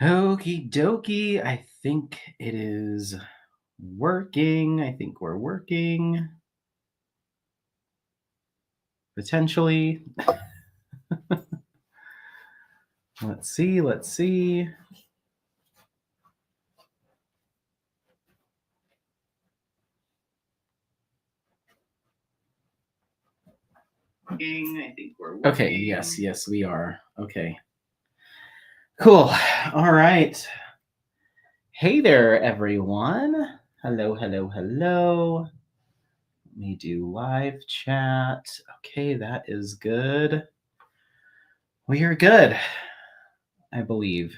Okie dokie. I think it is working. I think we're working. Potentially. Let's see. Let's see. I think we're working. Okay. Yes, we are. Okay. Cool. All right. Hey there, everyone. Hello. Let me do live chat. Okay, that is good. We are good, I believe.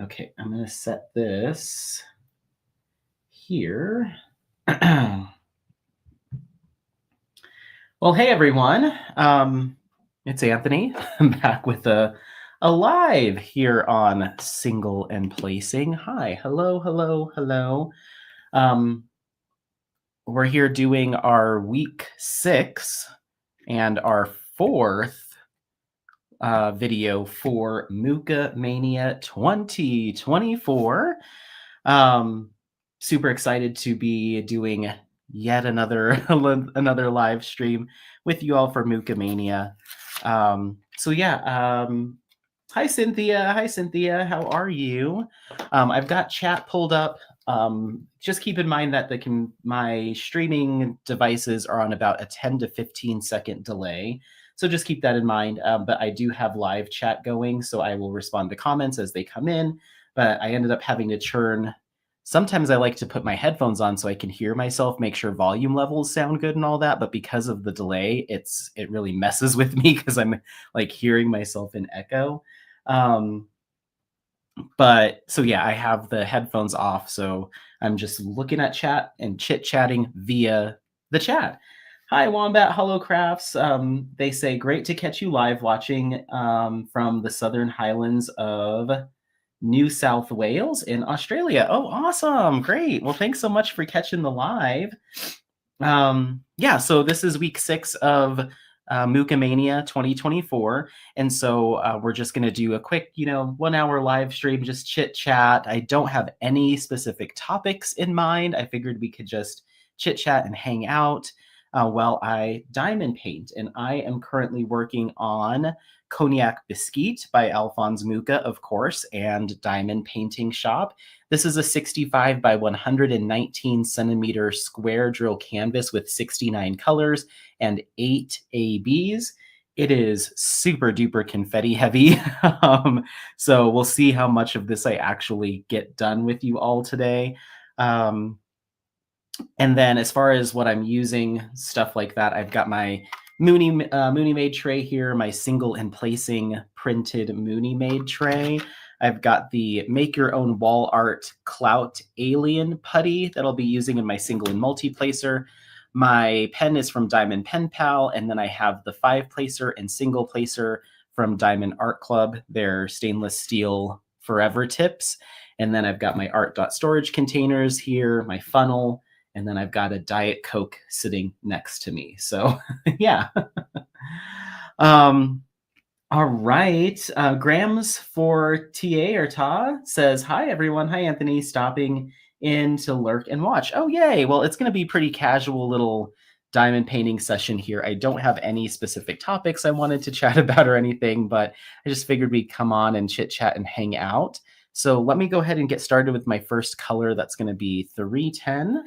Okay, I'm going to set this here. Well, hey, everyone. It's Anthony. I'm back with a live here on Single and Placing. Hi. Hello. We're here doing our week 6 and our 4th video for Mucha Mania 2024. Super excited to be doing yet another live stream with you all for Mucha Mania. So yeah, hi Cynthia, how are you? I've got chat pulled up. Just keep in mind that my streaming devices are on about a 10 to 15 second delay. So just keep that in mind. But I do have live chat going, so I will respond to comments as they come in. But I ended up having to turn. Sometimes I like to put my headphones on so I can hear myself, make sure volume levels sound good and all that. But because of the delay, it really messes with me because I'm like hearing myself in echo. But so yeah, I have the headphones off, so I'm just looking at chat and chit-chatting via the chat. Hi, Wombat Hollowcrafts. They say, great to catch you live watching from the Southern Highlands of New South Wales in Australia. Oh, awesome. Great. Well, thanks so much for catching the live. Yeah, so this is week 6 of Mucha Mania 2024. And so we're just going to do a quick, 1 hour live stream, just chit chat. I don't have any specific topics in mind. I figured we could just chit chat and hang out while I diamond paint. And I am currently working on Cognac Biscuit by Alphonse Mucha, of course, and Diamond Painting Shop. This is a 65 by 119 centimeter square drill canvas with 69 colors and 8 ABs. It is super duper confetti heavy. So we'll see how much of this I actually get done with you all today. And then as far as what I'm using, stuff like that, I've got my Mooney Made tray here, my Single and Placing printed Mooney Made tray. I've got the Make Your Own Wall Art Clout Alien putty that I'll be using in my Single and Multi-Placer. My pen is from Diamond Pen Pal, and then I have the 5-placer and single placer from Diamond Art Club. They're stainless steel forever tips. And then I've got my art.storage containers here, my funnel, and then I've got a Diet Coke sitting next to me. So yeah. All right. Grams for TA or Ta says, hi, everyone. Hi, Anthony. Stopping in to lurk and watch. Oh, yay. Well, it's going to be pretty casual little diamond painting session here. I don't have any specific topics I wanted to chat about or anything, but I just figured we'd come on and chit chat and hang out. So let me go ahead and get started with my first color. That's going to be 310.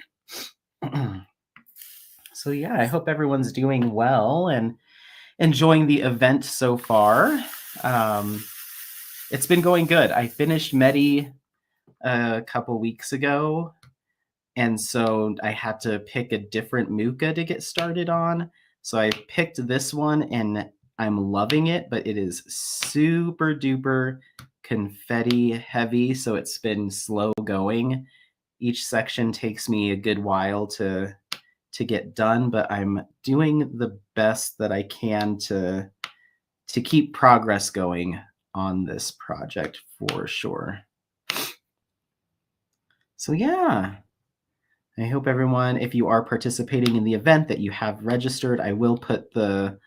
So yeah, I hope everyone's doing well and enjoying the event so far. It's been going good. I finished Medi a couple weeks ago, and so I had to pick a different Mucha to get started on. So I picked this one, and I'm loving it, but it is super duper confetti heavy, so it's been slow going. Each section takes me a good while to get done, but I'm doing the best that I can to keep progress going on this project for sure. So yeah, I hope everyone, if you are participating in the event, that you have registered. I will put the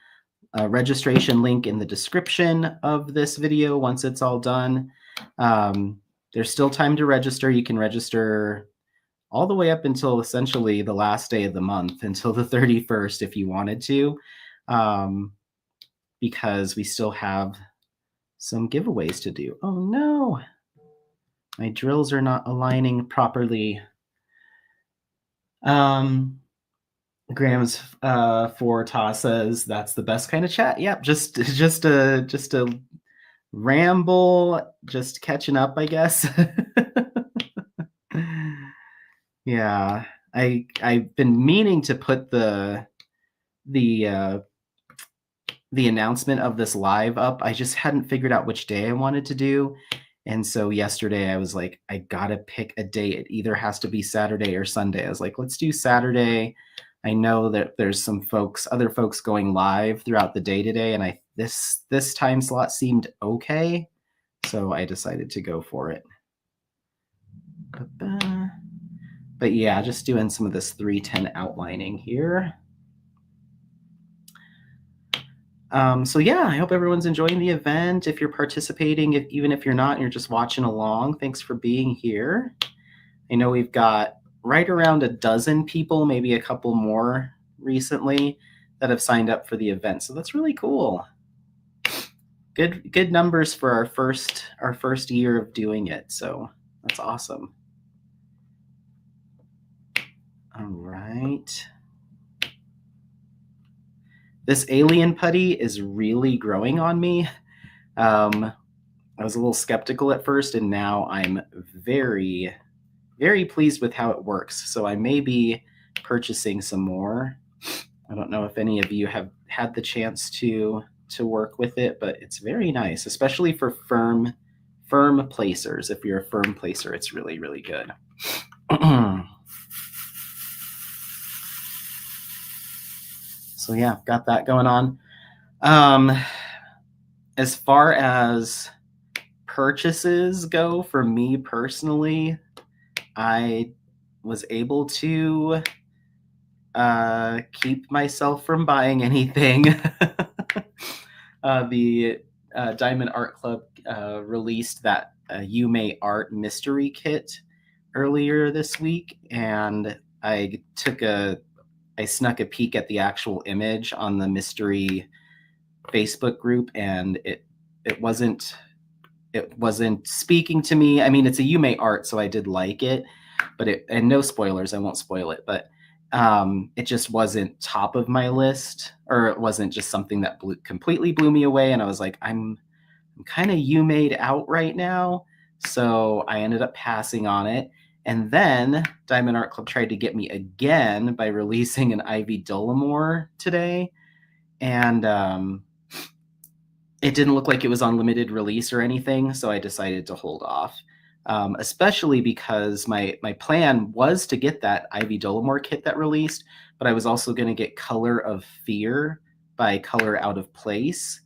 registration link in the description of this video once it's all done. There's still time to register. You can register all the way up until essentially the last day of the month, until the 31st if you wanted to, because we still have some giveaways to do. Oh no, my drills are not aligning properly. Grams for Ta says that's the best kind of chat. Yep, just a ramble, just catching up, I guess. Yeah, I've been meaning to put the announcement of this live up. I just hadn't figured out which day I wanted to do. And so yesterday I was like, I gotta pick a day. It either has to be Saturday or Sunday. I was like, let's do Saturday. I know that there's some other folks going live throughout the day today, and this time slot seemed okay, so I decided to go for it. But yeah, just doing some of this 310 outlining here. So yeah, I hope everyone's enjoying the event. If you're participating, even if you're not and you're just watching along, thanks for being here. I know we've got right around a dozen people, maybe a couple more recently, that have signed up for the event. So that's really cool. Good numbers for our first year of doing it. So that's awesome. All right. This alien putty is really growing on me. I was a little skeptical at first, and now I'm very, very pleased with how it works. So I may be purchasing some more. I don't know if any of you have had the chance to work with it, but it's very nice, especially for firm placers. If you're a firm placer, it's really, really good. So yeah, got that going on. As far as purchases go, for me personally, I was able to keep myself from buying anything. The Diamond Art Club released that You May Art mystery kit earlier this week, and I snuck a peek at the actual image on the mystery Facebook group, and it wasn't speaking to me. I mean, it's a You May Art, so I did like it, but and no spoilers, I won't spoil it, but it just wasn't top of my list, or it wasn't just something that completely blew me away. And I was like, I'm kind of You Made out right now. So I ended up passing on it. And then Diamond Art Club tried to get me again by releasing an Ivy Dollamore today. And it didn't look like it was on limited release or anything. So I decided to hold off. Especially because my plan was to get that Ivy Dollamore kit that released, but I was also going to get Color of Fear by Color Out of Place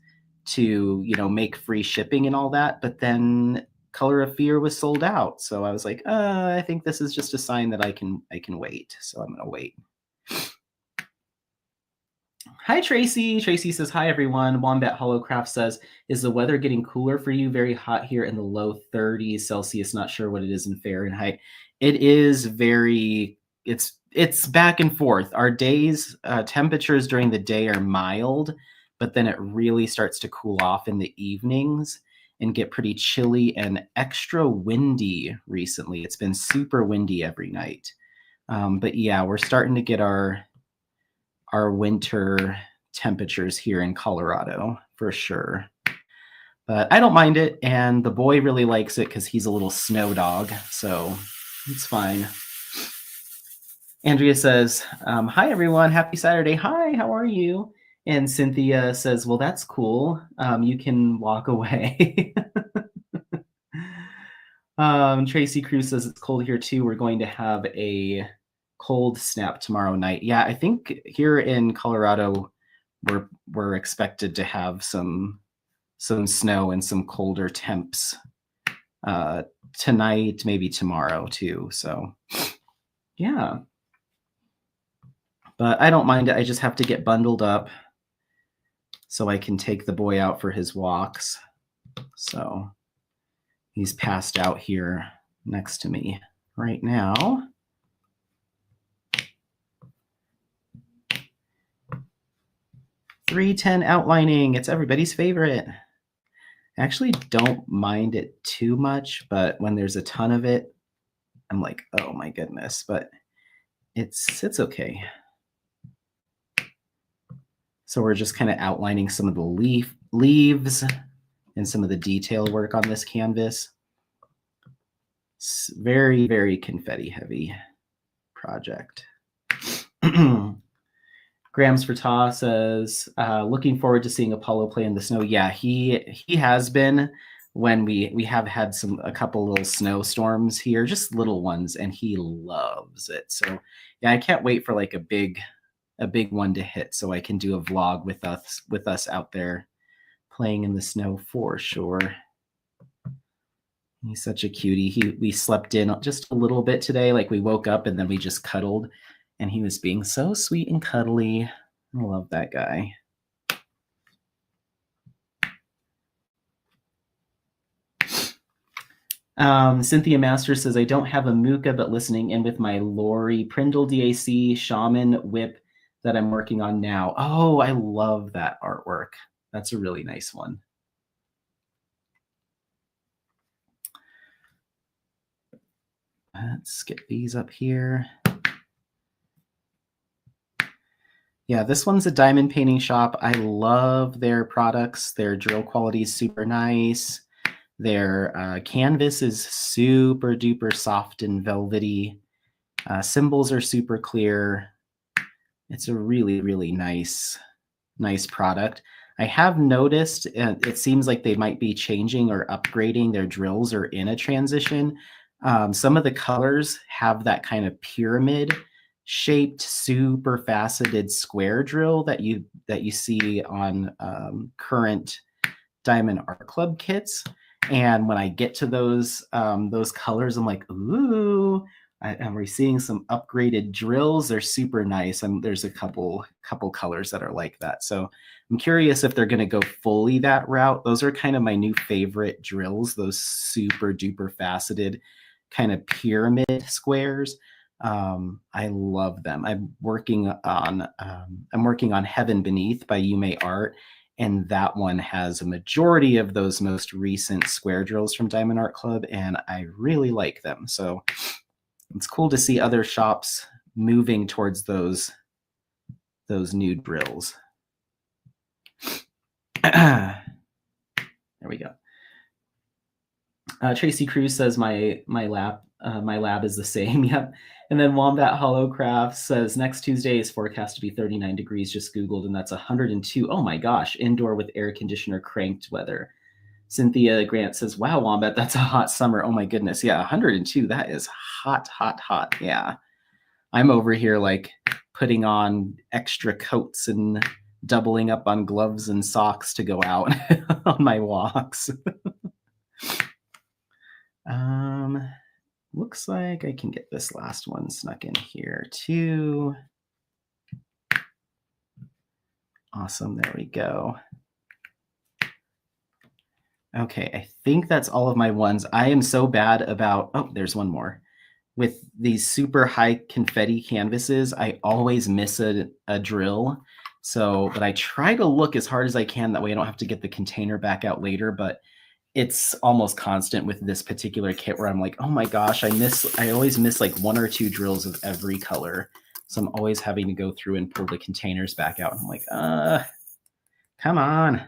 to, make free shipping and all that. But then Color of Fear was sold out. So I was like, I think this is just a sign that I can wait. So I'm going to wait. Hi, Tracy. Tracy says, hi, everyone. Wombat Hollowcraft says, is the weather getting cooler for you? Very hot here in the low 30s Celsius. Not sure what it is in Fahrenheit. It is it's back and forth. Our days, temperatures during the day are mild, but then it really starts to cool off in the evenings and get pretty chilly and extra windy recently. It's been super windy every night. But yeah, we're starting to get our winter temperatures here in Colorado for sure. But I don't mind it, and the boy really likes it because he's a little snow dog, so it's fine. Andrea says, hi everyone, happy Saturday. Hi, how are you? And Cynthia says, well, that's cool. You can walk away. Tracy Cruz says, it's cold here too. We're going to have a cold snap tomorrow night. Yeah, I think here in Colorado, we're expected to have some snow and some colder temps tonight, maybe tomorrow too. So yeah, but I don't mind it. I just have to get bundled up so I can take the boy out for his walks. So He's passed out here next to me right now. .310 outlining. It's everybody's favorite. I actually don't mind it too much, but when there's a ton of it, I'm like, oh my goodness. But it's okay. So we're just kind of outlining some of the leaves and some of the detail work on this canvas. It's very, very confetti heavy project. Grams for Ta says, looking forward to seeing Apollo play in the snow. Yeah, he has been when we have had a couple little snowstorms here, just little ones, and he loves it. So yeah, I can't wait for like a big one to hit so I can do a vlog with us out there playing in the snow for sure. He's such a cutie. We slept in just a little bit today. Like we woke up and then we just cuddled, and he was being so sweet and cuddly. I love that guy. Cynthia Masters says, I don't have a Mucha, but listening in with my Lori Prindle DAC Shaman whip that I'm working on now. Oh, I love that artwork. That's a really nice one. Let's get these up here. Yeah, this one's a diamond painting shop. I love their products. Their drill quality is super nice. Their canvas is super duper soft and velvety. Symbols are super clear. It's a really, really nice product. I have noticed it seems like they might be changing or upgrading their drills or in a transition. Some of the colors have that kind of pyramid shaped, super faceted square drill that you see on current Diamond Art Club kits. And when I get to those colors, I'm like, ooh, we're seeing some upgraded drills. They're super nice. There's a couple colors that are like that. So I'm curious if they're going to go fully that route. Those are kind of my new favorite drills, those super duper faceted kind of pyramid squares. I love them. I'm working on Heaven Beneath by Yume Art, and that one has a majority of those most recent square drills from Diamond Art Club, and I really like them. So it's cool to see other shops moving towards those new drills. There we go. Tracy Cruz says my lab is the same. Yep. And then Wombat Hollowcraft says next Tuesday is forecast to be 39 degrees. Just Googled, and that's 102. Oh my gosh, indoor with air conditioner cranked weather. Cynthia Grant says, wow, Wombat, that's a hot summer. Oh my goodness. Yeah, 102. That is hot, hot, hot. Yeah. I'm over here like putting on extra coats and doubling up on gloves and socks to go out on my walks. Looks like I can get this last one snuck in here too. Awesome, there we go. Okay, I think that's all of my ones. I am so bad about, oh, there's one more. With these super high confetti canvases, I always miss a drill. So, but I try to look as hard as I can. That way I don't have to get the container back out later, but it's almost constant with this particular kit where I'm like, oh my gosh, I always miss like one or two drills of every color. So I'm always having to go through and pull the containers back out. I'm like, come on.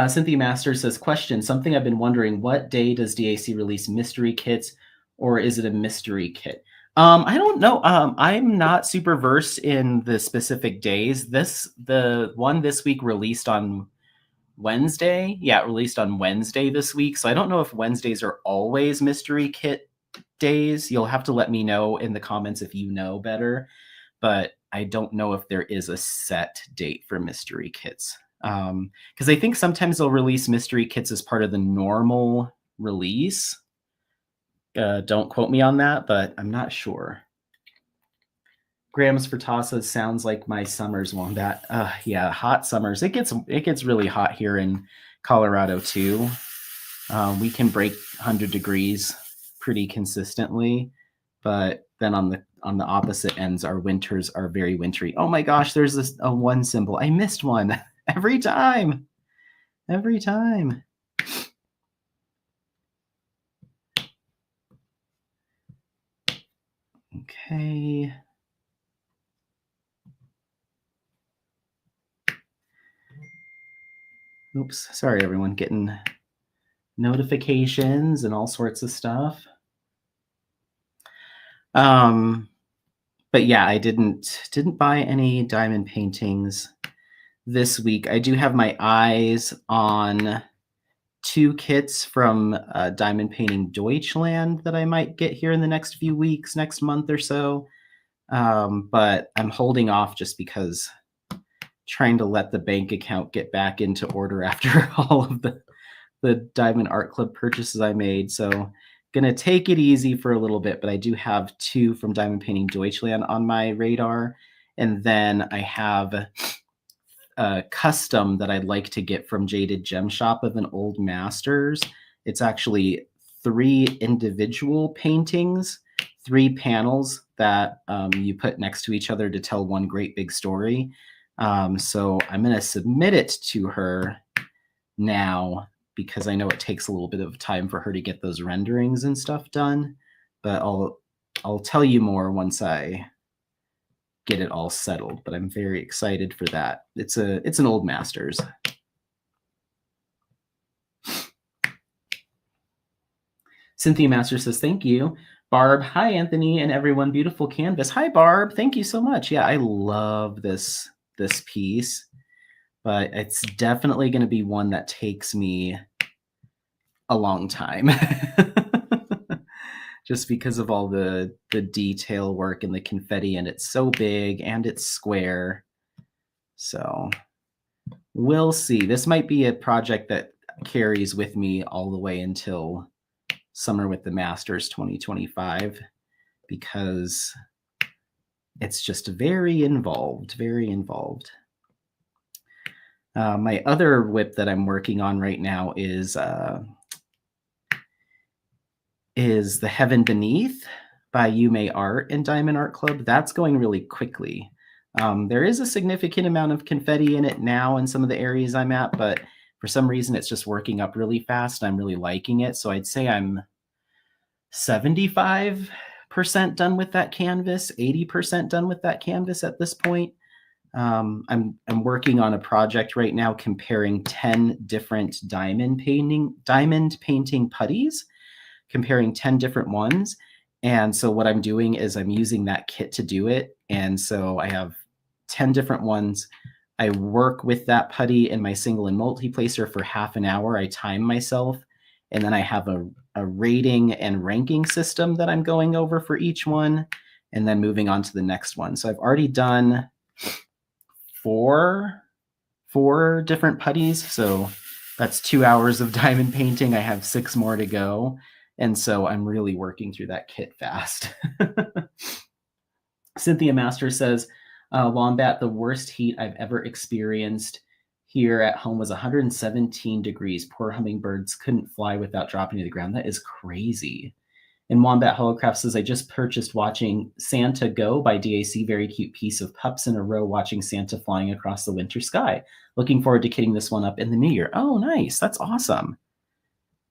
Cynthia Masters says, question, something I've been wondering, what day does DAC release mystery kits, or is it a mystery kit? I don't know. I'm not super versed in the specific days. The one this week released on Wednesday. Yeah, it released on Wednesday this week. So I don't know if Wednesdays are always mystery kit days. You'll have to let me know in the comments if you know better. But I don't know if there is a set date for mystery kits. Because I think sometimes they'll release mystery kits as part of the normal release. Don't quote me on that, but I'm not sure. Grams for Tassa sounds like my summers, Wombat. Yeah, hot summers. It gets really hot here in Colorado too. We can break 100 degrees pretty consistently, but then on the opposite ends, our winters are very wintry. Oh my gosh, there's this one symbol. I missed one every time. Every time. Okay. Oops, sorry everyone, getting notifications and all sorts of stuff. But yeah, I didn't buy any diamond paintings this week. I do have my eyes on 2 kits from Diamond Painting Deutschland that I might get here in the next few weeks, next month or so. But I'm holding off just because trying to let the bank account get back into order after all of the Diamond Art Club purchases I made. So gonna take it easy for a little bit, but I do have 2 from Diamond Painting Deutschland on my radar. And then I have a custom that I'd like to get from Jaded Gem Shop of an old masters. It's actually 3 individual paintings, 3 panels that you put next to each other to tell one great big story. So I'm going to submit it to her now because I know it takes a little bit of time for her to get those renderings and stuff done. But I'll tell you more once I get it all settled, but I'm very excited for that. It's an old masters. Cynthia Master says, thank you. Barb, hi, Anthony, and everyone. Beautiful canvas. Hi, Barb. Thank you so much. Yeah, I love this piece, but it's definitely going to be one that takes me a long time. Just because of all the detail work and the confetti, and it's so big and it's square. So we'll see. This might be a project that carries with me all the way until Summer with the Masters 2025, because it's just very involved, very involved. My other whip that I'm working on right now is The Heaven Beneath by Yume Art and Diamond Art Club. That's going really quickly. There is a significant amount of confetti in it now in some of the areas I'm at, but for some reason it's just working up really fast. I'm really liking it. So I'd say I'm 75% done with that canvas, 80% done with that canvas at this point. I'm working on a project right now comparing 10 different diamond painting putties, comparing 10 different ones. And so what I'm doing is I'm using that kit to do it. And so I have 10 different ones. I work with that putty in my single and multi-placer for half an hour. I time myself. And then I have a rating and ranking system that I'm going over for each one, and then moving on to the next one. So I've already done four different putties. So that's 2 hours of diamond painting. I have 6 more to go. And so I'm really working through that kit fast. Cynthia Master says, Wombat, the worst heat I've ever experienced here at home was 117 degrees. Poor hummingbirds couldn't fly without dropping to the ground. That is crazy. And Wombat Holocraft says, I just purchased watching Santa Go by DAC. Very cute piece of pups in a row watching Santa flying across the winter sky. Looking forward to kitting this one up in the new year. Oh, nice. That's awesome.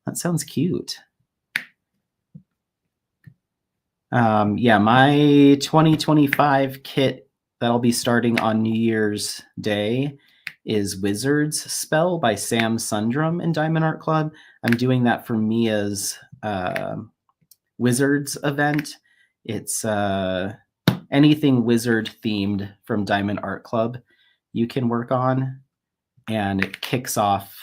That sounds cute. Yeah, my 2025 kit that I'll be starting on New Year's Day is Wizard's Spell by Sam Sundrum in Diamond Art Club. I'm doing that for Mia's Wizards event. It's anything wizard themed from Diamond Art Club you can work on. And it kicks off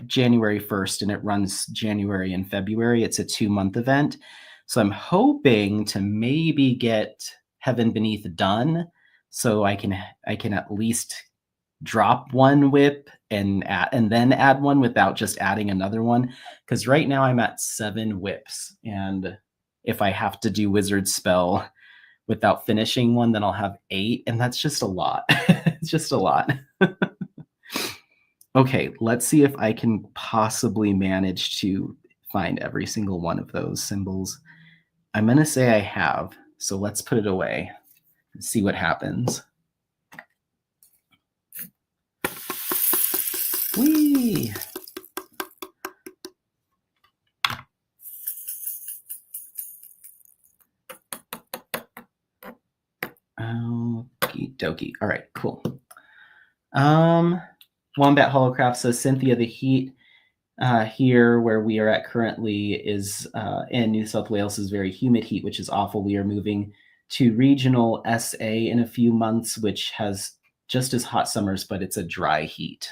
January 1st and it runs January and February. It's a 2-month event. So I'm hoping to maybe get Heaven Beneath done so I can at least drop one whip and then add one without just adding another one. Because right now I'm at 7 whips. And if I have to do Wizard Spell without finishing one, then I'll have 8. And that's just a lot. It's just a lot. Okay, let's see if I can possibly manage to find every single one of those symbols. I'm going to say I have, so let's put it away and see what happens. Whee! Okie dokie. All right, cool. Wombat Holocraft says Cynthia the Heat here where we are at currently is in New South Wales is very humid heat, which is awful. We are moving to regional SA in a few months, which has just as hot summers, but it's a dry heat.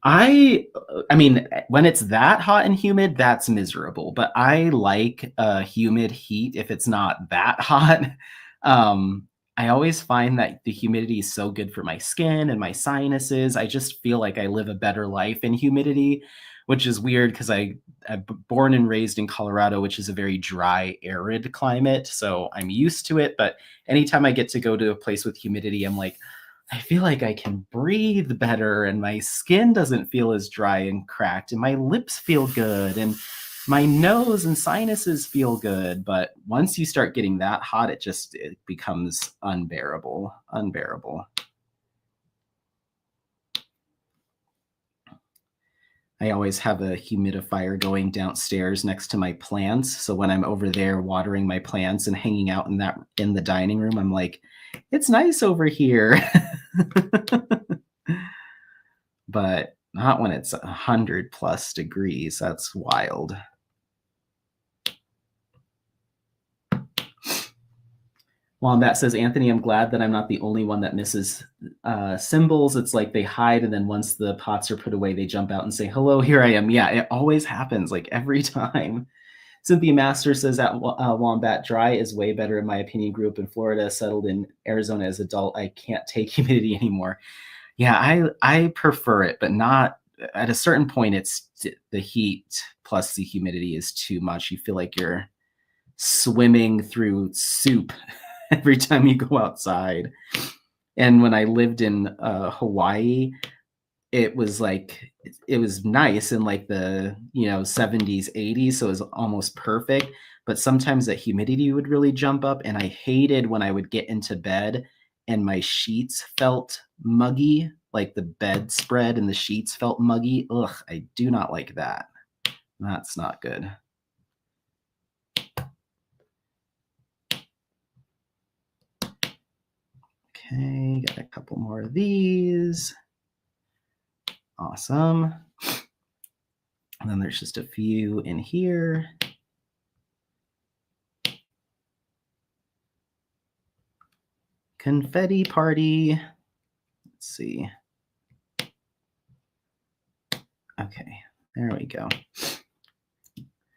I mean, when it's that hot and humid, that's miserable. But I like humid heat if it's not that hot. I always find that the humidity is so good for my skin and my sinuses. I just feel like I live a better life in humidity, which is weird because I'm born and raised in Colorado, which is a very dry, arid climate. So I'm used to it. But anytime I get to go to a place with humidity, I'm like, I feel like I can breathe better and my skin doesn't feel as dry and cracked and my lips feel good and my nose and sinuses feel good. But once you start getting that hot, it becomes unbearable. I always have a humidifier going downstairs next to my plants. So when I'm over there watering my plants and hanging out in the dining room, I'm like, it's nice over here. But not when it's 100+ degrees. That's wild. Wombat says, Anthony, I'm glad that I'm not the only one that misses symbols. It's like they hide, and then once the pots are put away, they jump out and say, hello, here I am. Yeah, it always happens, like every time. Cynthia Master says that Wombat dry is way better, in my opinion. Grew up in Florida, settled in Arizona as an adult. I can't take humidity anymore. Yeah, I prefer it, but not at a certain point. It's the heat plus the humidity is too much. You feel like you're swimming through soup every time you go outside. And when I lived in Hawaii, it was nice in like the 70s 80s, so it was almost perfect, but sometimes that humidity would really jump up and I hated when I would get into bed and my sheets felt muggy, like the bedspread and the sheets felt muggy. Ugh, I do not like that. That's not good. Okay, got a couple more of these. Awesome. And then there's just a few in here. Confetti party. Let's see. Okay, there we go.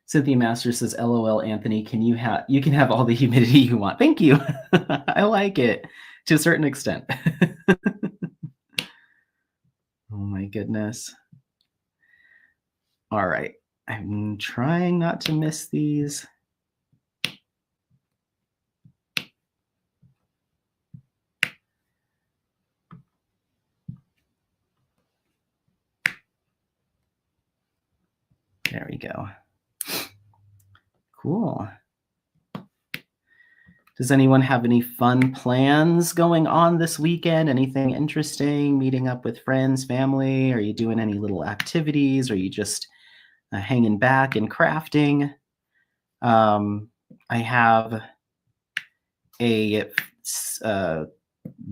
Cynthia Master says, LOL, Anthony, you can have all the humidity you want. Thank you. I like it to a certain extent. Oh my goodness. All right. I'm trying not to miss these. There we go. Cool. Does anyone have any fun plans going on this weekend? Anything interesting? Meeting up with friends, family? Are you doing any little activities? Are you just hanging back and crafting? I have a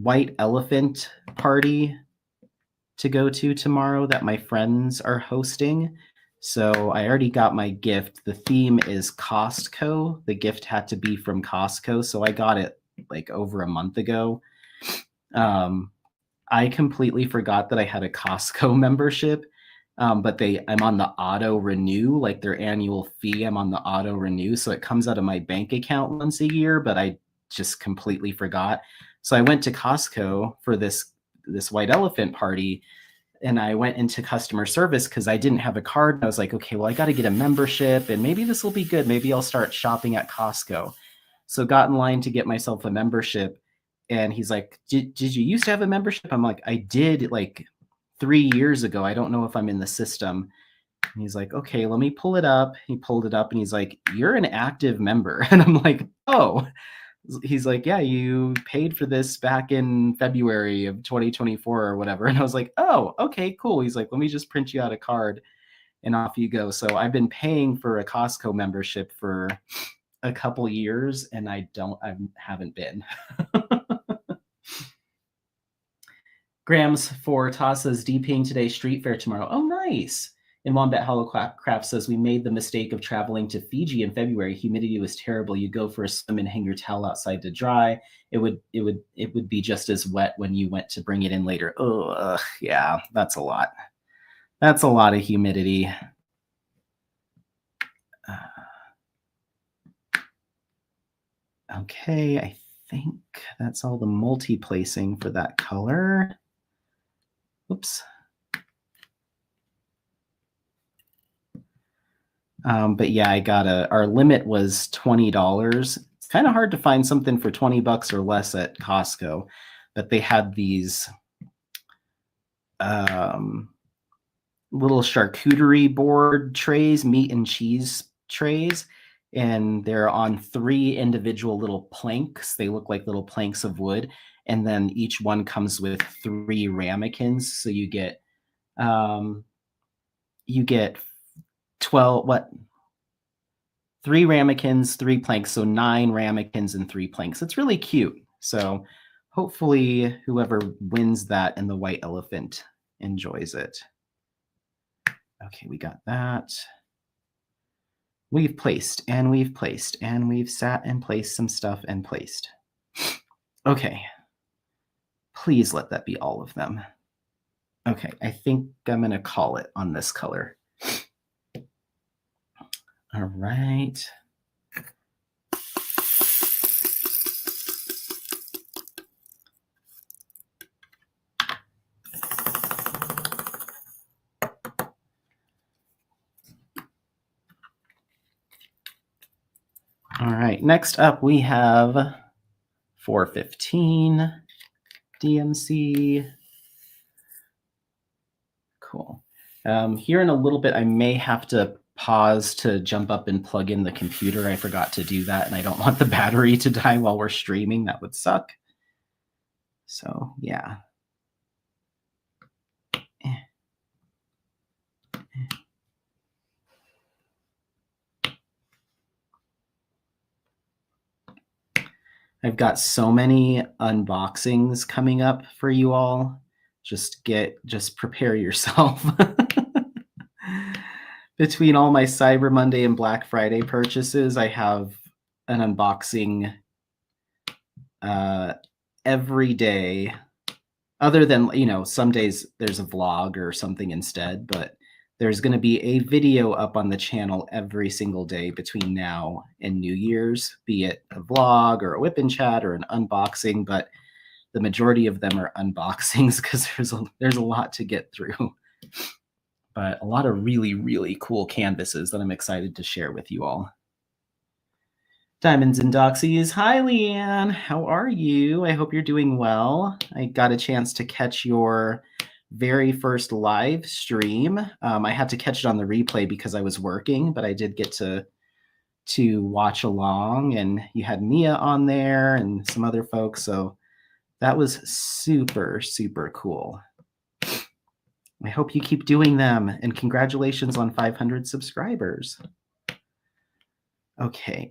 white elephant party to go to tomorrow that my friends are hosting. So I already got my gift. The theme is Costco. The gift had to be from Costco. So I got it like over a month ago. I completely forgot that I had a Costco membership. But I'm on the auto renew, like their annual fee. I'm on the auto renew. So it comes out of my bank account once a year, but I just completely forgot. So I went to Costco for this white elephant party and I went into customer service because I didn't have a card. And I was like, okay, well, I got to get a membership and maybe this will be good. Maybe I'll start shopping at Costco. So got in line to get myself a membership. And he's like, did you used to have a membership? I'm like, I did like 3 years ago. I don't know if I'm in the system." And he's like, "Okay, let me pull it up." He pulled it up and he's like, "You're an active member." And I'm like, "Oh." He's like, "Yeah, you paid for this back in February of 2024 or whatever." And I was like, "Oh, okay, cool." He's like, "Let me just print you out a card and off you go." So I've been paying for a Costco membership for a couple years and I haven't been. Grams for Tassa's DPing today, street fair tomorrow. Oh, nice. And Wombat Hollowcraft says, "We made the mistake of traveling to Fiji in February. Humidity was terrible. You go for a swim and hang your towel outside to dry. It would be just as wet when you went to bring it in later." Oh, yeah, that's a lot. That's a lot of humidity. Okay, I think that's all the multi-placing for that color. Oops. But yeah, our limit was $20. It's kind of hard to find something for $20 or less at Costco, but they had these little charcuterie board trays, meat and cheese trays, and they're on 3 individual little planks. They look like little planks of wood, and then each one comes with 3 ramekins. So you get 3 ramekins, 3 planks, so 9 ramekins and 3 planks. It's really cute. So hopefully whoever wins that in the white elephant enjoys it. Okay, we got that. We've placed and we've placed and we've sat and placed some stuff and placed. Okay. Please let that be all of them. Okay, I think I'm going to call it on this color. All right. All right, next up we have 415 DMC. Cool. Here in a little bit, I may have to pause to jump up and plug in the computer. I forgot to do that, and I don't want the battery to die while we're streaming. That would suck. So, yeah. I've got so many unboxings coming up for you all. Just prepare yourself. Between all my Cyber Monday and Black Friday purchases, I have an unboxing every day. Other than, some days there's a vlog or something instead, but there's going to be a video up on the channel every single day between now and New Year's, be it a vlog or a whip and chat or an unboxing, but the majority of them are unboxings because there's a lot to get through. But a lot of really, really cool canvases that I'm excited to share with you all. Diamonds and Doxies. Hi, Leanne. How are you? I hope you're doing well. I got a chance to catch your very first live stream. I had to catch it on the replay because I was working, but I did get to watch along, and you had Mia on there and some other folks. So that was super, super cool. I hope you keep doing them, and congratulations on 500 subscribers. Okay.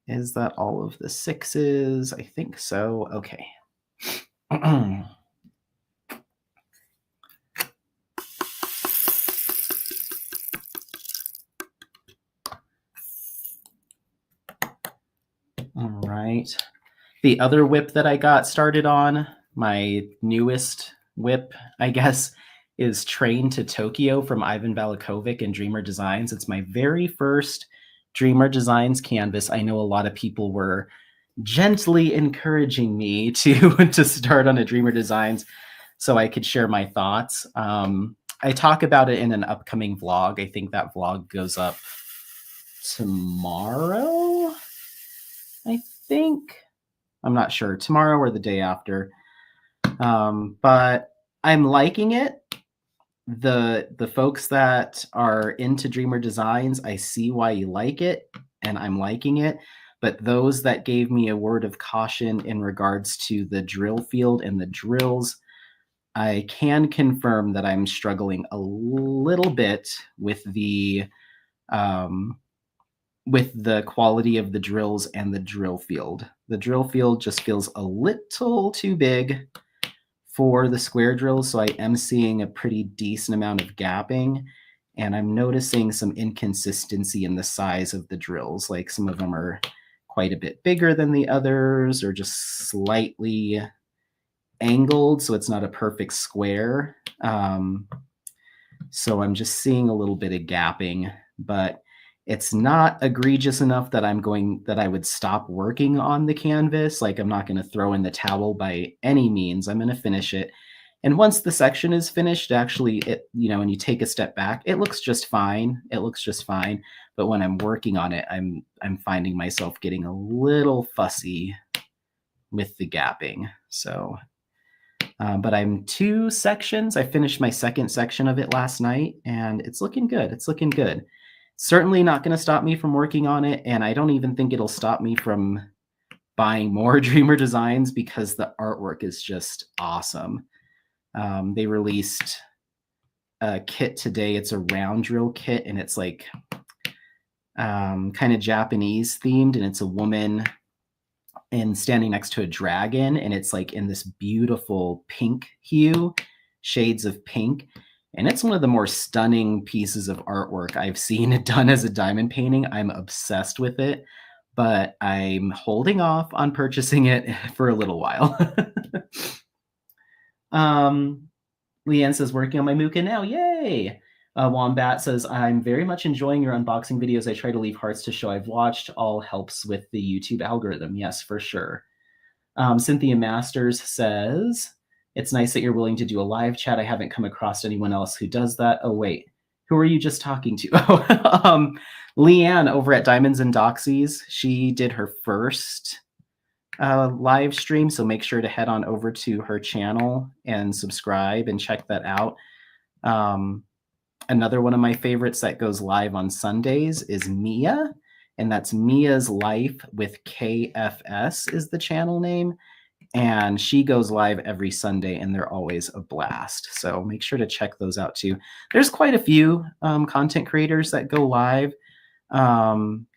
Is that all of the 6s? I think so. Okay. All right. The other whip that I got started on, my newest whip, I guess, is Train to Tokyo from Ivan Valakovic and Dreamer Designs. It's my very first Dreamer Designs canvas. I know a lot of people were gently encouraging me to start on a Dreamer Designs so I could share my thoughts. I talk about it in an upcoming vlog. I think that vlog goes up tomorrow, I think. I'm not sure, tomorrow or the day after. But I'm liking it. The folks that are into Dreamer Designs, I see why you like it, and I'm liking it. But those that gave me a word of caution in regards to the drill field and the drills, I can confirm that I'm struggling a little bit um, with the quality of the drills and the drill field. The drill field just feels a little too big for the square drills, so I am seeing a pretty decent amount of gapping, and I'm noticing some inconsistency in the size of the drills. Like some of them are quite a bit bigger than the others, or just slightly angled, so it's not a perfect square. So I'm just seeing a little bit of gapping, but it's not egregious enough that I would stop working on the canvas. Like, I'm not going to throw in the towel by any means. I'm going to finish it. And once the section is finished, actually, when you take a step back, it looks just fine. It looks just fine. But when I'm working on it, I'm finding myself getting a little fussy with the gapping. So but I'm 2 sections. I finished my second section of it last night, and it's looking good. It's looking good. Certainly not going to stop me from working on it, and I don't even think it'll stop me from buying more Dreamer Designs because the artwork is just awesome. They released a kit today. It's a round drill kit, and it's like kind of Japanese themed, and it's a woman and standing next to a dragon, and it's like in this beautiful pink hue, shades of pink. And it's one of the more stunning pieces of artwork I've seen it done as a diamond painting. I'm obsessed with it, but I'm holding off on purchasing it for a little while. Leanne says, working on my Mucha now. Yay! Wombat says, I'm very much enjoying your unboxing videos. I try to leave hearts to show I've watched. All helps with the YouTube algorithm. Yes, for sure. Cynthia Masters says, it's nice that you're willing to do a live chat. I haven't come across anyone else who does that. Oh, wait. Who are you just talking to? Leanne over at Diamonds and Doxies. She did her first live stream, so make sure to head on over to her channel and subscribe and check that out. Another one of my favorites that goes live on Sundays is Mia, and that's Mia's Life with KFS is the channel name, and she goes live every Sunday, and they're always a blast. So make sure to check those out too. There's quite a few content creators that go live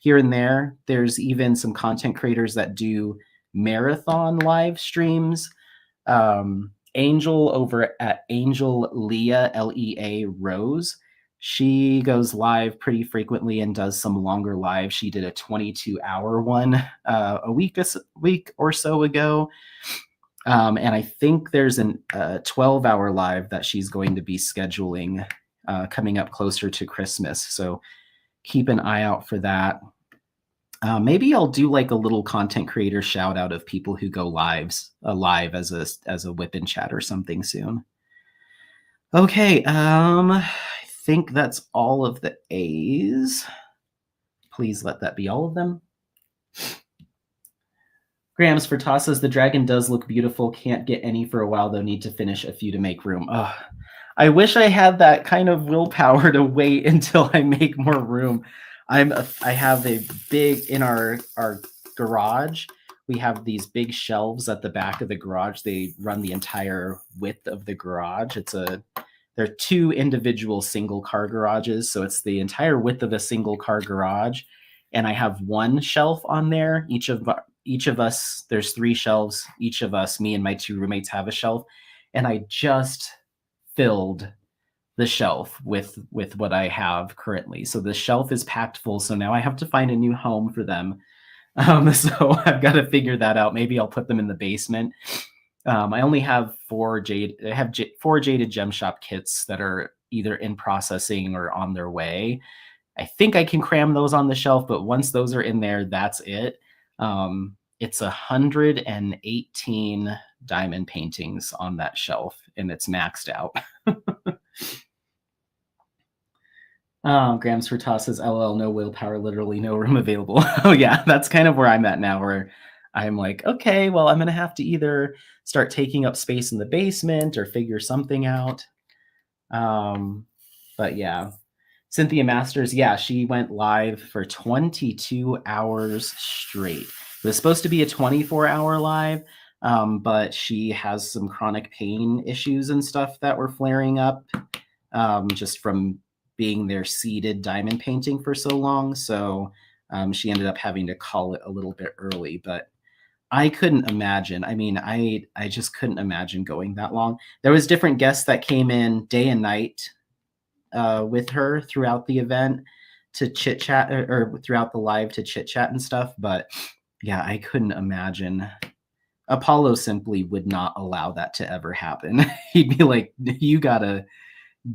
here and there. There's even some content creators that do marathon live streams. Angel over at Angel Leah, Lea Rose, she goes live pretty frequently and does some longer lives. She did a 22-hour one a week or so ago. And I think there's a 12-hour live that she's going to be scheduling coming up closer to Christmas. So keep an eye out for that. Maybe I'll do like a little content creator shout out of people who go live as a whip and chat or something soon. Okay, I think that's all of the A's. Please let that be all of them. Grams for tosses. The dragon does look beautiful. Can't get any for a while though. Need to finish a few to make room. Ugh. I wish I had that kind of willpower to wait until I make more room. I have a big in our garage. We have these big shelves at the back of the garage. They run the entire width of the garage. They're 2 individual single car garages, so it's the entire width of a single car garage. And I have 1 shelf on there. Each of us, there's 3 shelves. Each of us, me and my 2 roommates, have a shelf. And I just filled the shelf with what I have currently. So the shelf is packed full. So now I have to find a new home for them. So I've got to figure that out. Maybe I'll put them in the basement. I only have 4 Jaded Gem Shop kits that are either in processing or on their way. I think I can cram those on the shelf, but once those are in there, that's it. It's 118 diamond paintings on that shelf, and it's maxed out. Grams for tosses, LL, no willpower, literally no room available. Oh yeah, that's kind of where I'm at now, where I'm like, okay, well, I'm gonna have to either start taking up space in the basement or figure something out. Um, but yeah, Cynthia Masters, yeah, she went live for 22 hours straight. It was supposed to be a 24-hour live, but she has some chronic pain issues and stuff that were flaring up just from being there seated diamond painting for so long. So she ended up having to call it a little bit early. But I couldn't imagine. I mean, I just couldn't imagine going that long. There was different guests that came in day and night with her throughout the event to chit chat or throughout the live to chit chat and stuff. But yeah, I couldn't imagine. Apollo simply would not allow that to ever happen. He'd be like, you gotta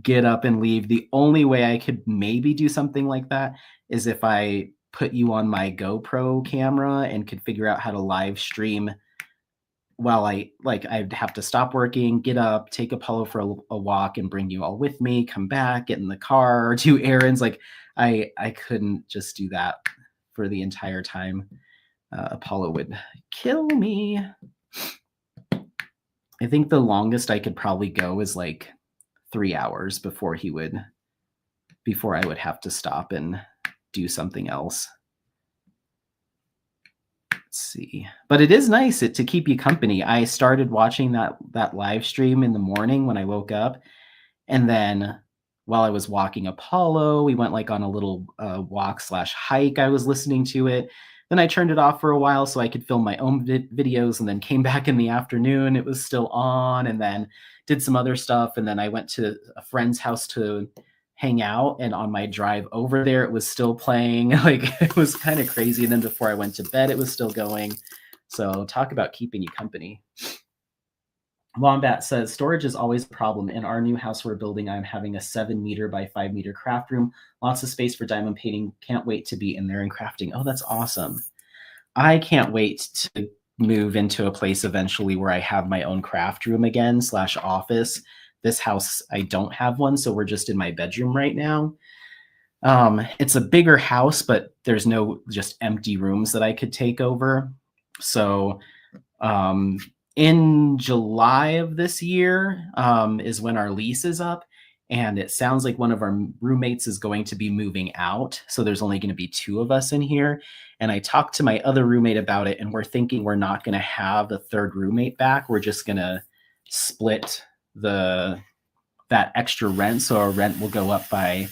get up and leave. The only way I could maybe do something like that is if I put you on my GoPro camera and could figure out how to live stream while I'd have to stop working, get up, take Apollo for a walk and bring you all with me, come back, get in the car, do errands. Like I couldn't just do that for the entire time. Apollo would kill me. I think the longest I could probably go is like 3 hours before I would have to stop and do something else. Let's see. But it is nice to keep you company. I started watching that live stream in the morning when I woke up, and then while I was walking Apollo, we went like on a little walk/hike. I was listening to it. Then I turned it off for a while so I could film my own videos, and then came back in the afternoon. It was still on, and then did some other stuff. And then I went to a friend's house to hang out. And on my drive over there, it was still playing. Like it was kind of crazy. And then before I went to bed, it was still going. So talk about keeping you company. Wombat says, storage is always a problem. In our new house we're building, I'm having a 7-meter by 5-meter craft room. Lots of space for diamond painting. Can't wait to be in there and crafting. Oh, that's awesome. I can't wait to move into a place eventually where I have my own craft room again /office. This house, I don't have one, so we're just in my bedroom right now. It's a bigger house, but there's no just empty rooms that I could take over. So in July of this year is when our lease is up, and it sounds like one of our roommates is going to be moving out. So there's only going to be 2 of us in here. And I talked to my other roommate about it, and we're thinking we're not going to have a third roommate back. We're just going to split that extra rent. So our rent will go up by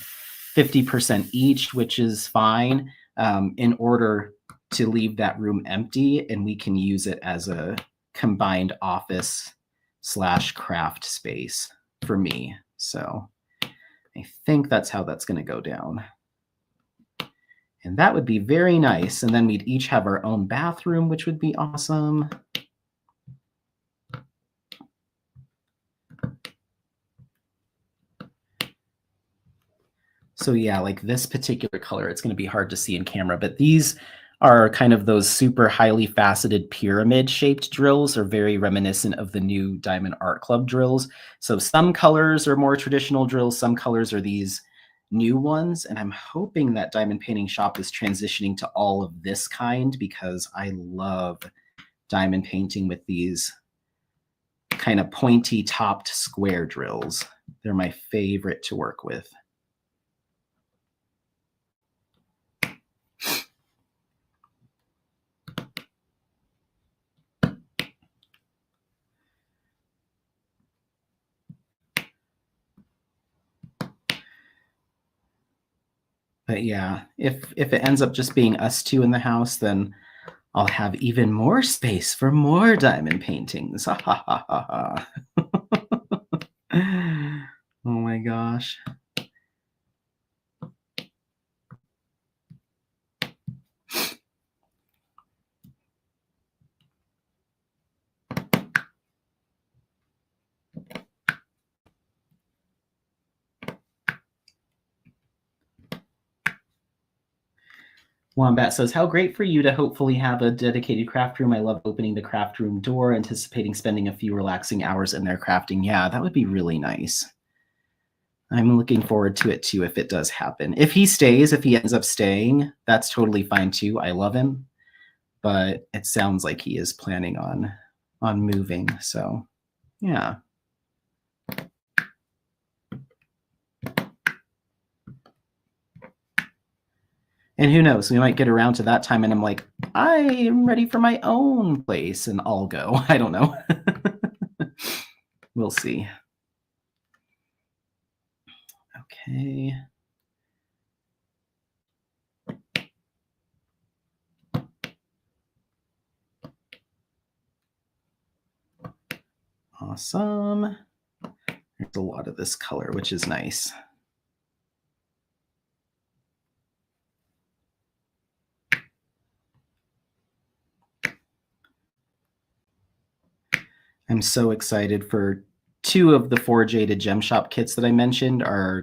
50% each, which is fine, in order to leave that room empty, and we can use it as a combined office/craft space for me. So I think that's how that's going to go down. And that would be very nice. And then we'd each have our own bathroom, which would be awesome. So yeah, like this particular color, it's going to be hard to see in camera, but these are kind of those super highly faceted pyramid shaped drills, are very reminiscent of the new Diamond Art Club drills. So some colors are more traditional drills, some colors are these new ones. And I'm hoping that Diamond Painting Shop is transitioning to all of this kind, because I love diamond painting with these kind of pointy topped square drills. They're my favorite to work with. But yeah, if it ends up just being us 2 in the house, then I'll have even more space for more diamond paintings. Ha ha ha ha ha. Oh my gosh. Wombat says, how great for you to hopefully have a dedicated craft room. I love opening the craft room door, anticipating spending a few relaxing hours in there crafting. Yeah, that would be really nice. I'm looking forward to it too if it does happen. If he ends up staying, that's totally fine too. I love him. but it sounds like he is planning on moving. So yeah. And who knows, we might get around to that time and I'm like, I am ready for my own place and I'll go. I don't know. We'll see. Okay. Awesome. There's a lot of this color, which is nice. I'm so excited for 2 of the 4 Jaded Gem Shop kits that I mentioned I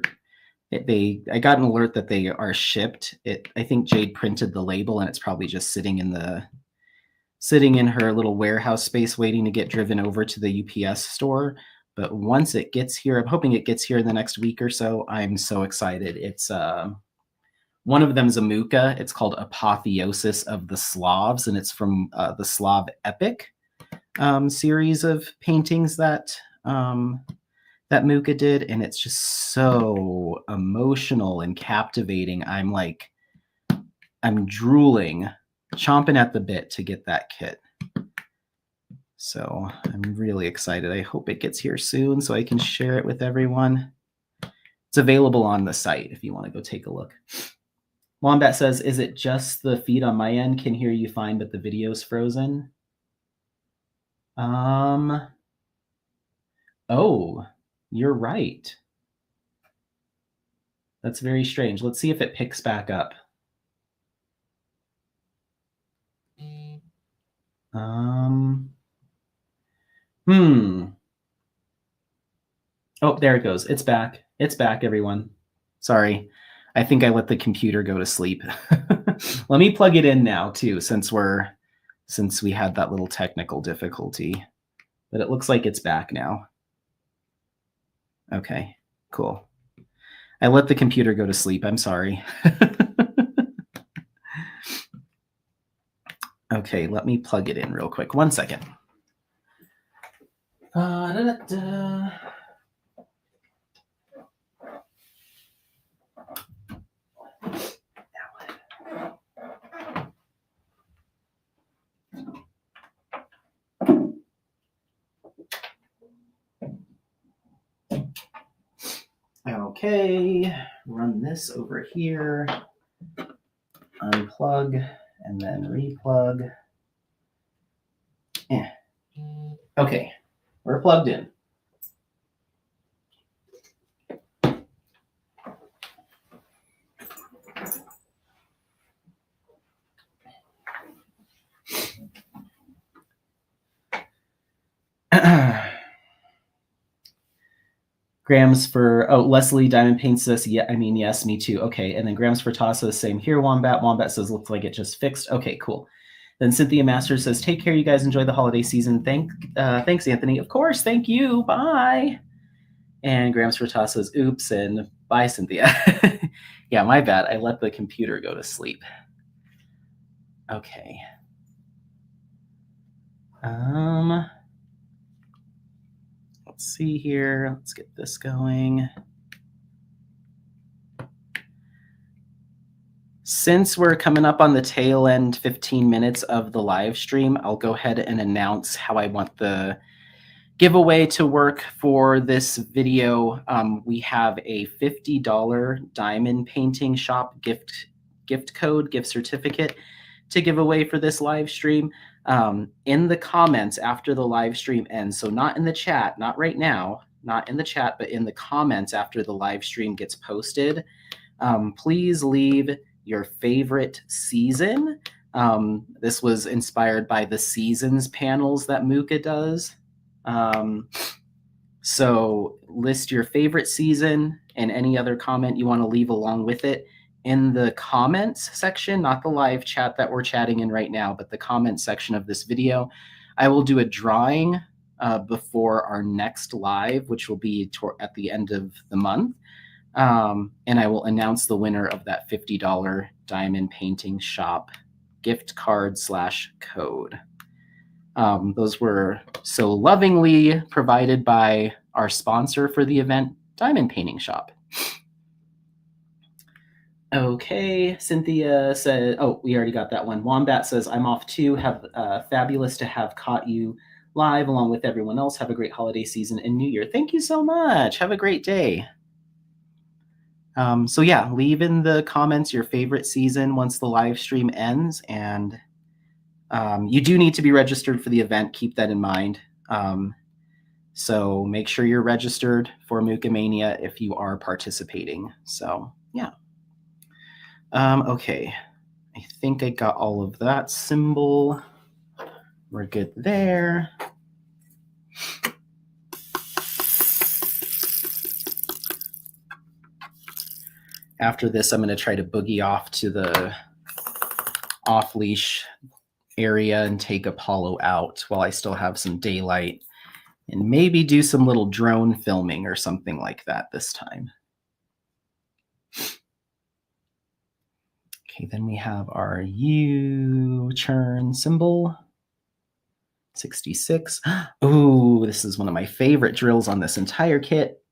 got an alert that they are shipped. I think Jade printed the label and it's probably just sitting in her little warehouse space waiting to get driven over to the UPS store. But once it gets here, I'm hoping it gets here in the next week or so. I'm so excited. It's one of them is a Mucha. It's called Apotheosis of the Slavs, and it's from the Slav Epic series of paintings that Mucha did, and it's just so emotional and captivating. I'm drooling, chomping at the bit to get that kit. So I'm really excited. I hope it gets here soon so I can share it with everyone. It's available on the site if you want to go take a look. Wombat says, is it just the feed on my end? Can hear you fine, but the video's frozen. Oh, you're right. That's very strange. Let's see if it picks back up. Oh, there it goes. It's back. It's back, everyone. Sorry. I think I let the computer go to sleep. Let me plug it in now too, since we had that little technical difficulty. But it looks like it's back now. Okay, cool. I let the computer go to sleep. I'm sorry. Okay, let me plug it in real quick. 1 second. Okay, run this over here, unplug, and then replug. Okay, we're plugged in. Grams for, Leslie Diamond Paints says, yeah, I mean, yes, me too. Okay, and then Grams for Tassa, same here, Wombat. Wombat says, looks like it just fixed. Okay, cool. Then Cynthia Masters says, take care, you guys. Enjoy the holiday season. Thanks, Anthony. Of course, thank you. Bye. And Grams for Tassa says, oops, and bye, Cynthia. Yeah, my bad. I let the computer go to sleep. Okay. Let's see here. Let's get this going. Since we're coming up on the tail end 15 minutes of the live stream, I'll go ahead and announce how I want the giveaway to work for this video. We have a $50 diamond painting shop gift certificate to give away for this live stream. In the comments after the live stream ends, so not in the chat, not right now, not in the chat, but in the comments after the live stream gets posted, please leave your favorite season. This was inspired by the seasons panels that Mucha does. So list your favorite season and any other comment you want to leave along with it in the comments section, not the live chat that we're chatting in right now, but the comments section of this video. I will do a drawing before our next live, which will be at the end of the month. And I will announce the winner of that $50 diamond painting shop gift card / code. Those were so lovingly provided by our sponsor for the event, Diamond Painting Shop. Okay, Cynthia said, oh, we already got that one. Wombat says, I'm off too. Fabulous to have caught you live along with everyone else. Have a great holiday season and New Year. Thank you so much. Have a great day. So yeah, leave in the comments your favorite season once the live stream ends. And you do need to be registered for the event. Keep that in mind. So make sure you're registered for Mucha Mania if you are participating. So yeah. Okay, I think I got all of that symbol. We're good there. After this, I'm going to try to boogie off to the off-leash area and take Apollo out while I still have some daylight and maybe do some little drone filming or something like that this time. Okay, then we have our U-turn symbol. 66. Ooh, this is one of my favorite drills on this entire kit.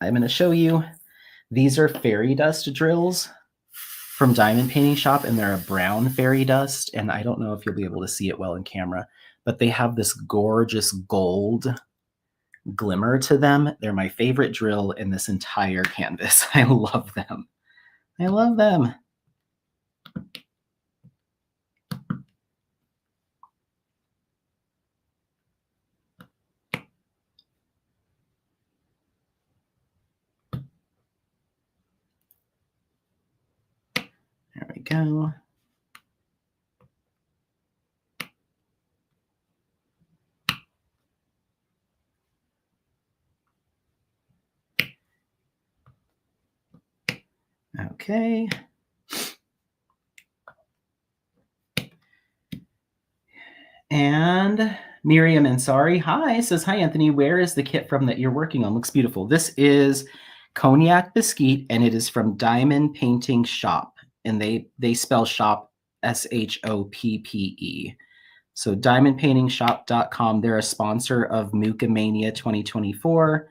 I'm going to show you. These are fairy dust drills from Diamond Painting Shop, and they're a brown fairy dust. And I don't know if you'll be able to see it well in camera, but they have this gorgeous gold glimmer to them. They're my favorite drill in this entire canvas. I love them. I love them. There we go. Okay. And Miriam Ansari, hi, says, hi, Anthony. Where is the kit from that you're working on? Looks beautiful. This is Cognac Biscuit, and it is from Diamond Painting Shop. And they spell shop SHOPPE. So diamondpaintingshop.com. They're a sponsor of Mucha Mania 2024.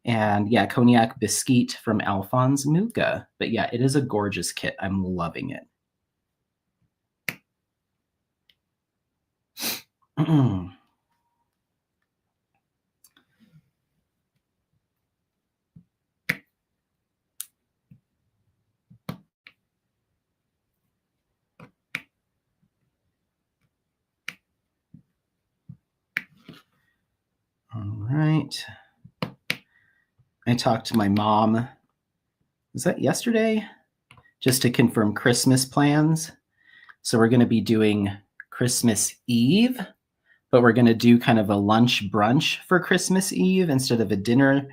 And yeah, Cognac Biscuit from Alphonse Mucha. But yeah, it is a gorgeous kit. I'm loving it. All right. I talked to my mom, was that yesterday? Just to confirm Christmas plans. So we're going to be doing Christmas Eve, but we're going to do kind of a lunch brunch for Christmas Eve instead of a dinner.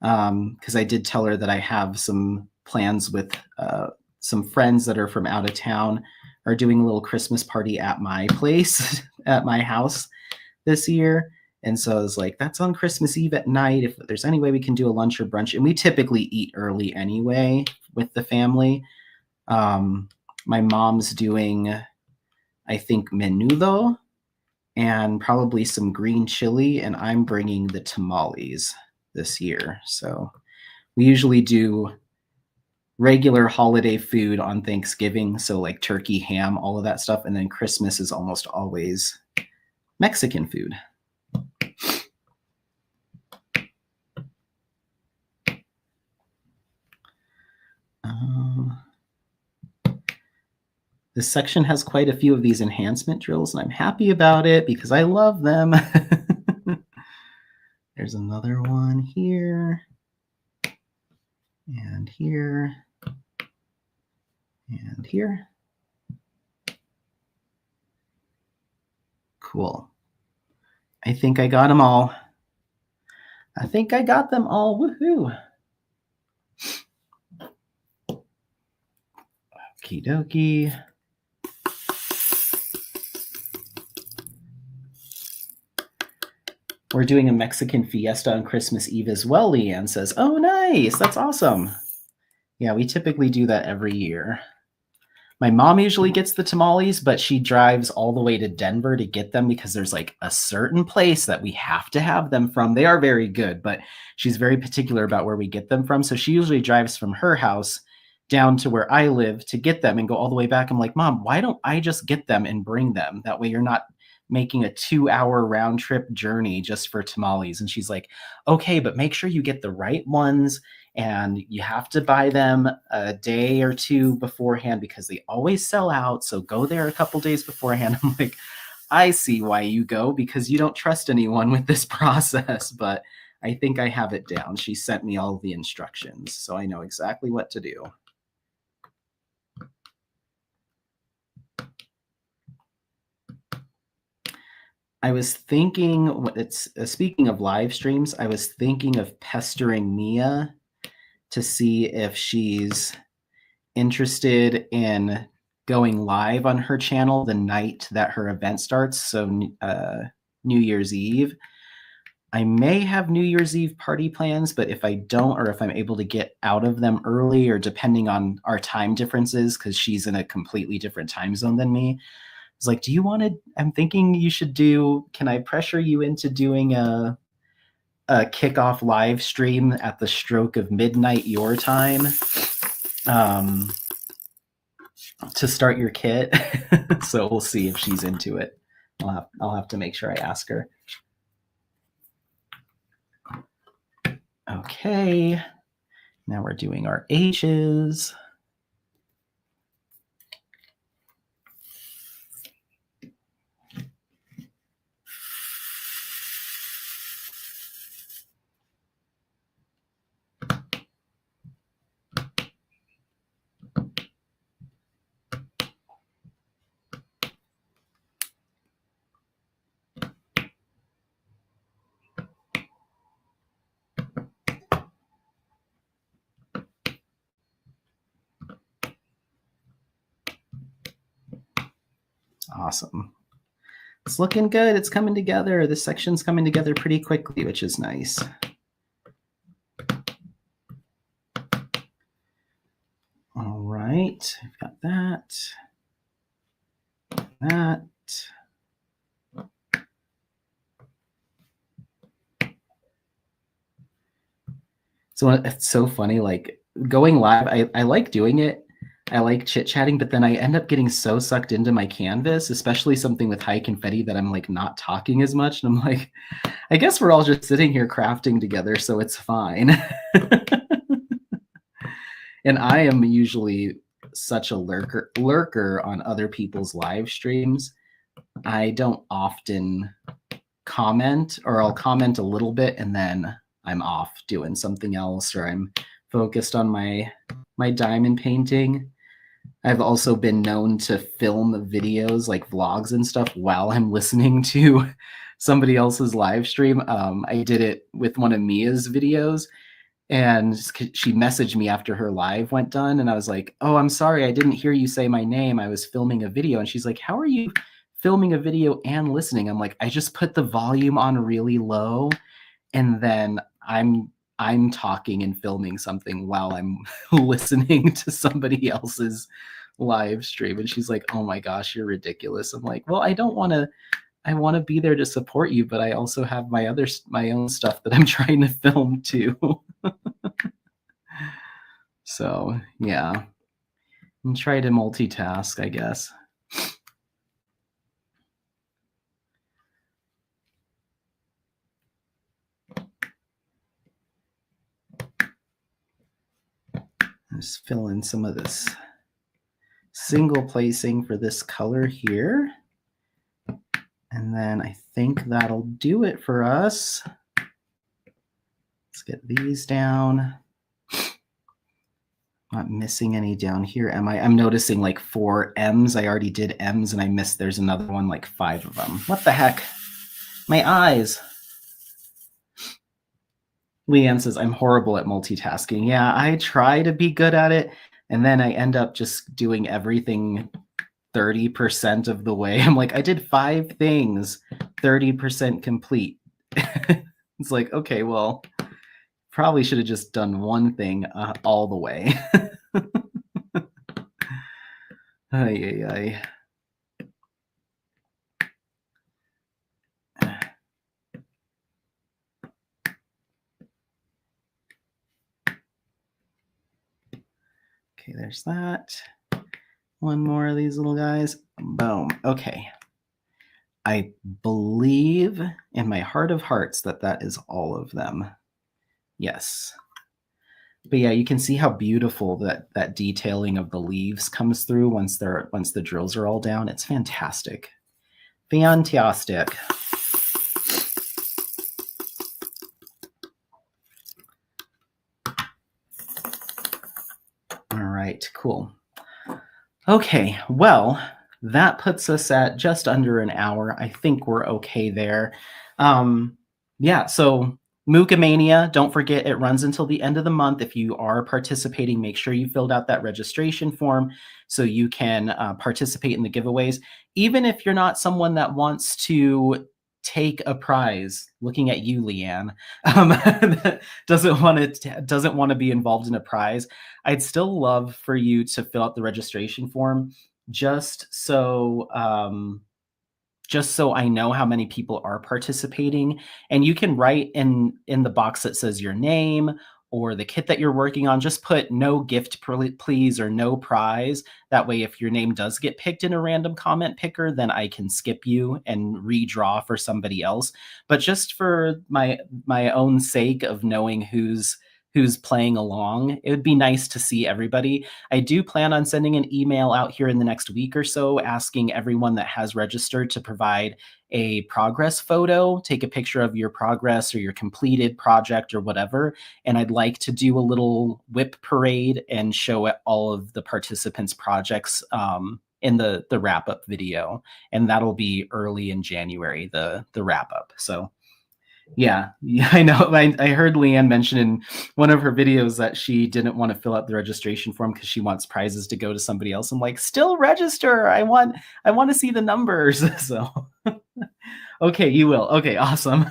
Because I did tell her that I have some plans with some friends that are from out of town are doing a little Christmas party at my place, at my house this year. And so I was like, that's on Christmas Eve at night. If there's any way we can do a lunch or brunch. And we typically eat early anyway with the family. My mom's doing, I think, menudo and probably some green chili. And I'm bringing the tamales this year. So we usually do regular holiday food on Thanksgiving. So like turkey, ham, all of that stuff. And then Christmas is almost always Mexican food. This section has quite a few of these enhancement drills, and I'm happy about it because I love them. There's another one here, and here, and here. Cool. I think I got them all. I think I got them all. Woohoo! Okie dokie. We're doing a Mexican fiesta on Christmas Eve as well, Leanne says. Oh, nice. That's awesome. Yeah, we typically do that every year. My mom usually gets the tamales, but she drives all the way to Denver to get them because there's like a certain place that we have to have them from. They are very good, but she's very particular about where we get them from. So she usually drives from her house down to where I live to get them and go all the way back. I'm like, Mom, why don't I just get them and bring them? That way you're not making a 2-hour round trip journey just for tamales. And she's like, okay, but make sure you get the right ones and you have to buy them a day or two beforehand because they always sell out. So go there a couple days beforehand. I'm like, I see why you go because you don't trust anyone with this process, but I think I have it down. She sent me all the instructions, so I know exactly what to do. I was thinking, it's speaking of live streams, I was thinking of pestering Mia to see if she's interested in going live on her channel the night that her event starts. So New Year's Eve. I may have New Year's Eve party plans, but if I don't, or if I'm able to get out of them early, or depending on our time differences, because she's in a completely different time zone than me, it's like, do you want to, I'm thinking you should do, can I pressure you into doing a kickoff live stream at the stroke of midnight your time to start your kit? So we'll see if she's into it. I'll have to make sure I ask her. Okay, now we're doing our H's. Awesome. It's looking good. It's coming together. This section's coming together pretty quickly, which is nice. All right, I've got that. That. So it's so funny, like going live, I like doing it. I like chit-chatting, but then I end up getting so sucked into my canvas, especially something with high confetti, that I'm like not talking as much. And I'm like, I guess we're all just sitting here crafting together, so it's fine. And I am usually such a lurker on other people's live streams. I don't often comment, or I'll comment a little bit and then I'm off doing something else, or I'm focused on my diamond painting. I've also been known to film videos like vlogs and stuff while I'm listening to somebody else's live stream. I did it with one of Mia's videos, and she messaged me after her live went done, and I was like, oh, I'm sorry, I didn't hear you say my name. I was filming a video. And she's like, how are you filming a video and listening? I'm like, I just put the volume on really low, and then I'm talking and filming something while I'm listening to somebody else's live stream. And she's like, oh my gosh, you're ridiculous. I'm like, well, I want to be there to support you, but I also have my own stuff that I'm trying to film too. So yeah, and try to multitask, I guess. Just fill in some of this single placing for this color here. And then I think that'll do it for us. Let's get these down. Not missing any down here, am I? I'm noticing like 4 M's. I already did M's and I missed, there's another one, like 5 of them. What the heck? My eyes. Leanne says, I'm horrible at multitasking. Yeah, I try to be good at it, and then I end up just doing everything 30% of the way. I'm like, I did 5 things, 30% complete. It's like, okay, well, probably should have just done one thing all the way. Ay, ay, ay. Okay, there's that. One more of these little guys. Boom. Okay. I believe in my heart of hearts that that is all of them. Yes. But yeah, you can see how beautiful that detailing of the leaves comes through once the drills are all down. It's fantastic. Fantastic. All right, cool. Okay, well, that puts us at just under an hour. I think we're okay there. Yeah, so Mucha Mania, don't forget it runs until the end of the month. If you are participating, make sure you filled out that registration form so you can participate in the giveaways. Even if you're not someone that wants to take a prize, looking at you, Leanne, that doesn't want to be involved in a prize, I'd still love for you to fill out the registration form just so just so I know how many people are participating. And you can write in the box that says your name or the kit that you're working on, just put no gift please or no prize. That way, if your name does get picked in a random comment picker, then I can skip you and redraw for somebody else. But just for my own sake of knowing who's playing along, it would be nice to see everybody. I do plan on sending an email out here in the next week or so asking everyone that has registered to provide a progress photo, take a picture of your progress or your completed project or whatever. And I'd like to do a little whip parade and show all of the participants' projects in the wrap up video. And that'll be early in January, the wrap up. So yeah, I know. I heard Leanne mention in one of her videos that she didn't want to fill out the registration form because she wants prizes to go to somebody else. I'm like, still register. I want to see the numbers. So okay, you will. Okay, awesome.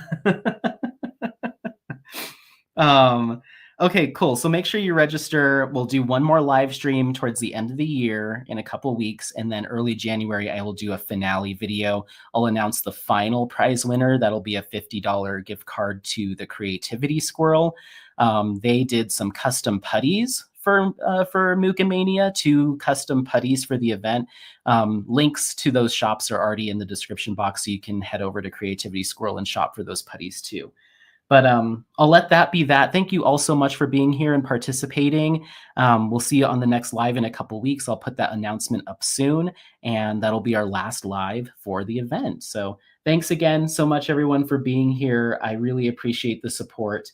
um, okay, cool. So make sure you register. We'll do one more live stream towards the end of the year in a couple weeks, and then early January I will do a finale video. I'll announce the final prize winner. That'll be a $50 gift card to the Creativity Squirrel. They did some custom putties for Mucha Mania, 2 custom putties for the event. Links to those shops are already in the description box, so you can head over to Creativity Squirrel and shop for those putties too. But I'll let that be that. Thank you all so much for being here and participating. We'll see you on the next live in a couple weeks. I'll put that announcement up soon, and that'll be our last live for the event. So thanks again so much, everyone, for being here. I really appreciate the support.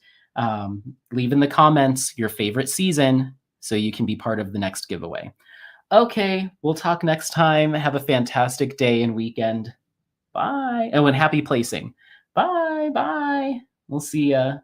Leave in the comments your favorite season so you can be part of the next giveaway. Okay, we'll talk next time. Have a fantastic day and weekend. Bye. Oh, and happy placing. Bye. Bye. We'll see ya.